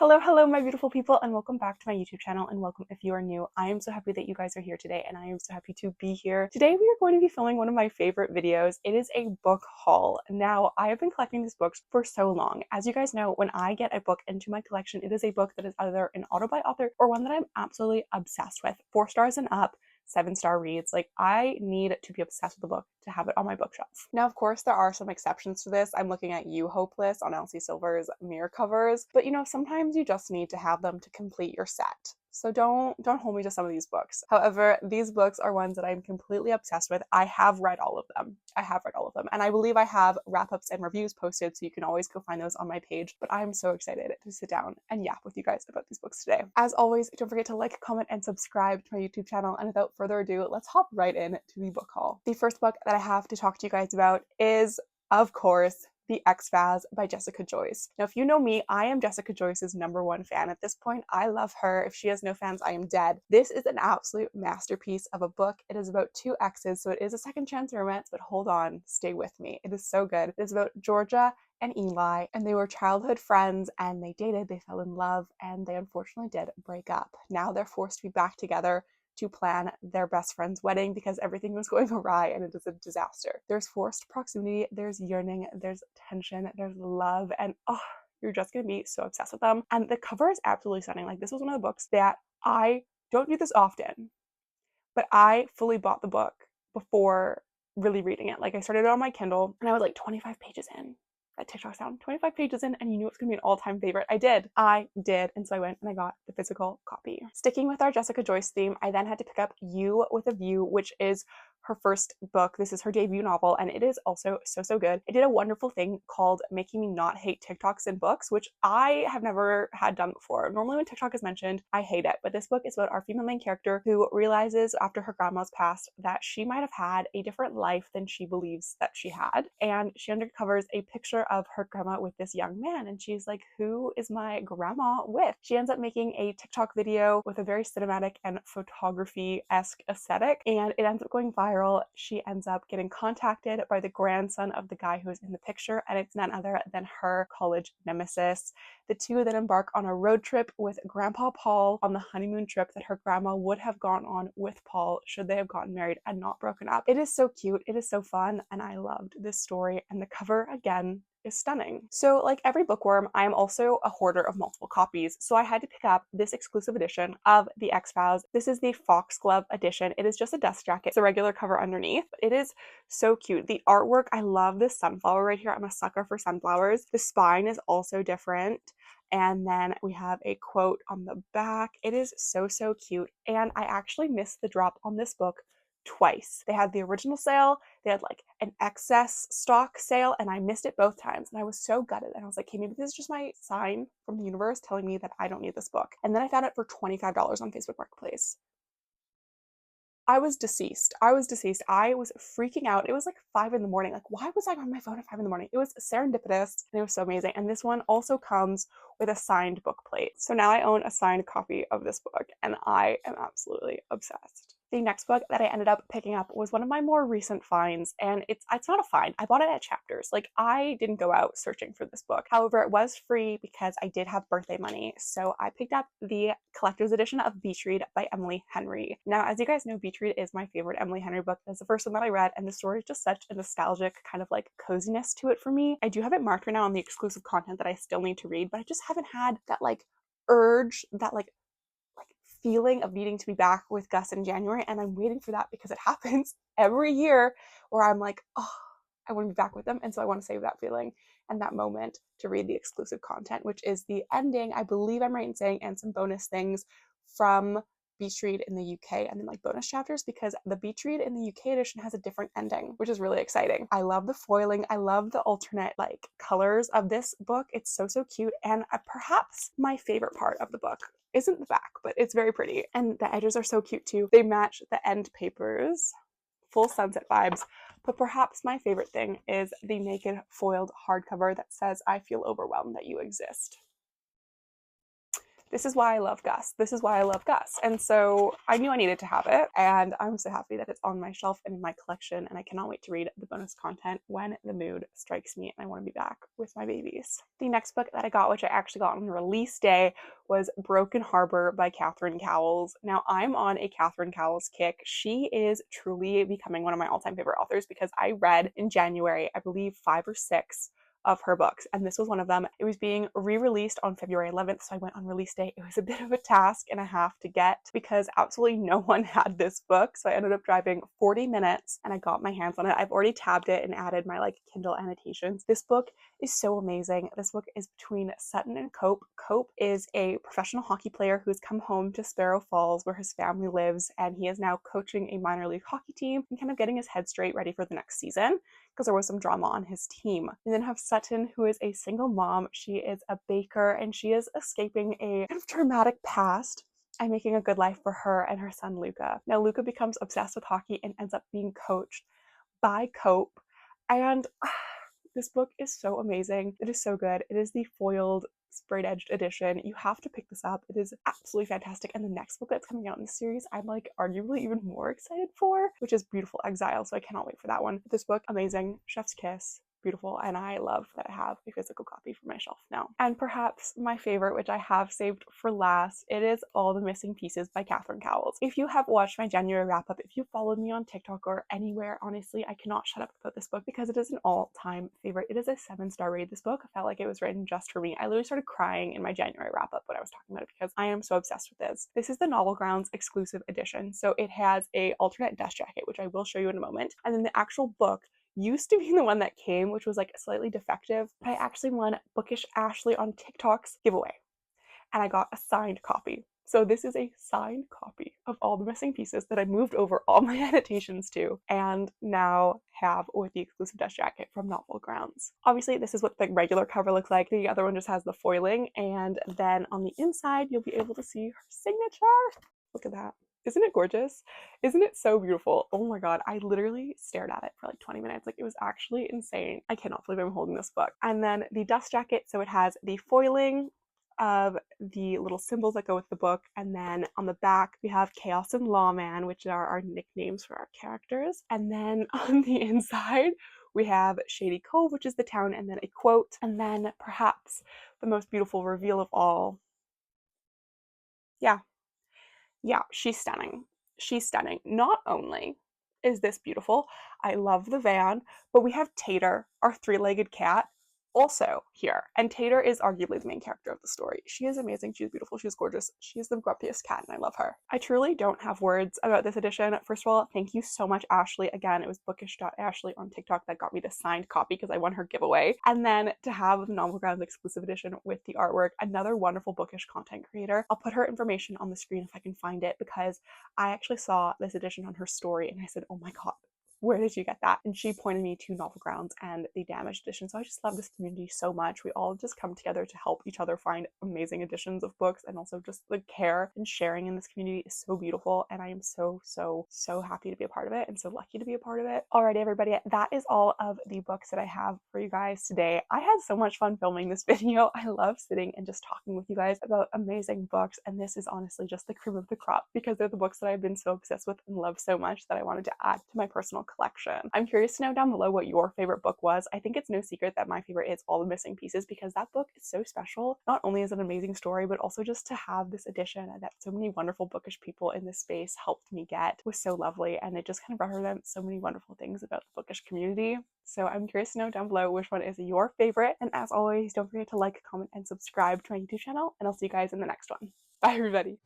Hello, my beautiful people, and welcome back to my YouTube channel, and welcome if you are new. I am so happy that you guys are here today, and I am so happy to be here. Today, we are going to be filming one of my favorite videos. It is a book haul. Now, I have been collecting these books for so long. As you guys know, when I get a book into my collection, it is a book that is either an auto by author or one that I'm absolutely obsessed with. 4 stars and up. 7-star reads. Like, I need to be obsessed with the book to have it on my bookshelf. Now, of course, there are some exceptions to this. I'm looking at You Hopeless on Elsie Silver's mirror covers, but sometimes you just need to have them to complete your set. So don't hold me to some of these books. However, these books are ones that I'm completely obsessed with. I have read all of them. And I believe I have wrap-ups and reviews posted, so you can always go find those on my page. But I'm so excited to sit down and yap with you guys about these books today. As always, don't forget to like, comment, and subscribe to my YouTube channel. And without further ado, let's hop right in to the book haul. The first book that I have to talk to you guys about is, of course, The X-Files by Jessica Joyce. Now, if you know me, I am Jessica Joyce's #1 fan at this point. I love her. If she has no fans, I am dead. This is an absolute masterpiece of a book. It is about 2 exes, so it is a second chance romance, but hold on, stay with me. It is so good. It is about Georgia and Eli, and they were childhood friends, and they dated, they fell in love, and they unfortunately did break up. Now they're forced to be back together to plan their best friend's wedding because everything was going awry and it is a disaster. There's forced proximity, there's yearning, there's tension, there's love, and you're just gonna be so obsessed with them. And the cover is absolutely stunning. Like, this was one of the books that I don't do this often, but I fully bought the book before really reading it. Like, I started it on my Kindle and I was like 25 pages in. That TikTok sound, 25 pages in, and you knew it was gonna be an all-time favorite. I did. And so I went and I got the physical copy. Sticking with our Jessica Joyce theme, I then had to pick up You with a View, which is her first book. This is her debut novel, and it is also so good. It did a wonderful thing called making me not hate TikToks in books, which I have never had done before. Normally when TikTok is mentioned, I hate it, but this book is about our female main character who realizes after her grandma's passed that she might have had a different life than she believes that she had, and she uncovers a picture of her grandma with this young man, and she's like, who is my grandma with? She ends up making a TikTok video with a very cinematic and photography-esque aesthetic, and it ends up going viral. She ends up getting contacted by the grandson of the guy who is in the picture, and it's none other than her college nemesis. The two then embark on a road trip with Grandpa Paul on the honeymoon trip that her grandma would have gone on with Paul should they have gotten married and not broken up. It is so cute, it is so fun, and I loved this story, and the cover, again, is stunning. So, like every bookworm, I am also a hoarder of multiple copies, so I had to pick up this exclusive edition of The X-Files. This is the foxglove edition. It is just a dust jacket. It's a regular cover underneath, but it is so cute. The artwork, I love this sunflower right here. I'm a sucker for sunflowers. The spine is also different. And then we have a quote on the back. It is so cute. And I actually missed the drop on this book twice. They had the original sale, they had like an excess stock sale, and I missed it both times. And I was so gutted. And I was like, okay, maybe this is just my sign from the universe telling me that I don't need this book. And then I found it for $25 on Facebook Marketplace. I was deceased. I was freaking out. It was like 5 in the morning. Like, why was I on my phone at 5 in the morning? It was serendipitous and it was so amazing. And this one also comes with a signed book plate. So now I own a signed copy of this book and I am absolutely obsessed. The next book that I ended up picking up was one of my more recent finds, and it's not a find. I bought it at Chapters. Like, I didn't go out searching for this book. However, it was free because I did have birthday money, so I picked up the collector's edition of Beach Read by Emily Henry. Now, as you guys know, Beach Read is my favorite Emily Henry book. It's the first one that I read, and the story is just such a nostalgic kind of like coziness to it for me. I do have it marked right now on the exclusive content that I still need to read, but I just haven't had that like urge, that like feeling of needing to be back with Gus in January, and I'm waiting for that because it happens every year where I'm like, oh, I want to be back with them, and so I want to save that feeling and that moment to read the exclusive content, which is the ending, I believe I'm right in saying, and some bonus things from Beach Read in the UK, and then like bonus chapters, because the Beach Read in the UK edition has a different ending, which is really exciting. I love the foiling. I love the alternate like colors of this book. It's so cute, and perhaps my favorite part of the book isn't the back, but it's very pretty, and the edges are so cute too. They match the end papers, full sunset vibes. But perhaps my favorite thing is the naked foiled hardcover that says, I feel overwhelmed that you exist. This is why I love Gus. This is why I love Gus. And so I knew I needed to have it, and I'm so happy that it's on my shelf and in my collection, and I cannot wait to read the bonus content when the mood strikes me and I want to be back with my babies. The next book that I got, which I actually got on the release day, was Broken Harbor by Catherine Cowles. Now, I'm on a Catherine Cowles kick. She is truly becoming one of my all-time favorite authors because I read in January, I believe 5 or 6 of her books, and this was one of them. It was being re-released on February 11th, so I went on release day. It was a bit of a task and a half to get because absolutely no one had this book, so I ended up driving 40 minutes and I got my hands on it. I've already tabbed it and added my Kindle annotations. This book is so amazing. This book is between Sutton and Cope. Cope is a professional hockey player who's come home to Sparrow Falls where his family lives, and he is now coaching a minor league hockey team and kind of getting his head straight ready for the next season because there was some drama on his team. And then have Sutton, who is a single mom. She is a baker and she is escaping a kind of traumatic past and making a good life for her and her son Luca. Now Luca becomes obsessed with hockey and ends up being coached by Cope, and this book is so amazing. It is so good. It is the foiled sprayed-edged edition. You have to pick this up. It is absolutely fantastic. And the next book that's coming out in the series, I'm arguably even more excited for, which is Beautiful Exile. So I cannot wait for that one. This book, amazing. Chef's kiss. Beautiful, and I love that I have a physical copy for my shelf now. And perhaps my favorite, which I have saved for last, it is All the Missing Pieces by Catherine Cowles. If you have watched my January wrap up, if you followed me on TikTok or anywhere, honestly, I cannot shut up about this book because it is an all-time favorite. It is a 7-star read. This book felt like it was written just for me. I literally started crying in my January wrap up when I was talking about it because I am so obsessed with this. This is the Novel Grounds exclusive edition, so it has a alternate dust jacket, which I will show you in a moment, and then the actual book used to be the one that came, which was slightly defective, but I actually won Bookish Ashley on TikTok's giveaway, and I got a signed copy. So this is a signed copy of All the Missing Pieces that I moved over all my annotations to and now have with the exclusive dust jacket from Novel Grounds. Obviously, this is what the regular cover looks like. The other one just has the foiling, and then on the inside, you'll be able to see her signature. Look at that. Isn't it gorgeous? Isn't it so beautiful? Oh my god, I literally stared at it for 20 minutes. It was actually insane. I cannot believe I'm holding this book. And then the dust jacket, so it has the foiling of the little symbols that go with the book, and then on the back we have Chaos and Lawman, which are our nicknames for our characters, and then on the inside we have Shady Cove, which is the town, and then a quote, and then perhaps the most beautiful reveal of all. Yeah, she's stunning. She's stunning. Not only is this beautiful, I love the van, but we have Tater, our 3-legged cat, also here. And Tater is arguably the main character of the story. She is amazing. She's beautiful. She's gorgeous. She is the grumpiest cat, and I love her. I truly don't have words about this edition. First of all, thank you so much, Ashley. Again, it was bookish.ashley on TikTok that got me the signed copy because I won her giveaway. And then to have the Novel Grounds exclusive edition with the artwork, another wonderful bookish content creator. I'll put her information on the screen if I can find it because I actually saw this edition on her story and I said, oh my god, where did you get that? And she pointed me to Novel Grounds and the Damaged edition. So I just love this community so much. We all just come together to help each other find amazing editions of books, and also just the care and sharing in this community is so beautiful. And I am so, so, so happy to be a part of it and so lucky to be a part of it. Alrighty, everybody, that is all of the books that I have for you guys today. I had so much fun filming this video. I love sitting and just talking with you guys about amazing books. And this is honestly just the cream of the crop because they're the books that I've been so obsessed with and love so much that I wanted to add to my personal collection. I'm curious to know down below what your favorite book was. I think it's no secret that my favorite is All the Missing Pieces because that book is so special. Not only is it an amazing story, but also just to have this edition that so many wonderful bookish people in this space helped me get was so lovely, and it just kind of represents so many wonderful things about the bookish community. So I'm curious to know down below which one is your favorite, and as always, don't forget to like, comment, and subscribe to my YouTube channel, and I'll see you guys in the next one. Bye, everybody.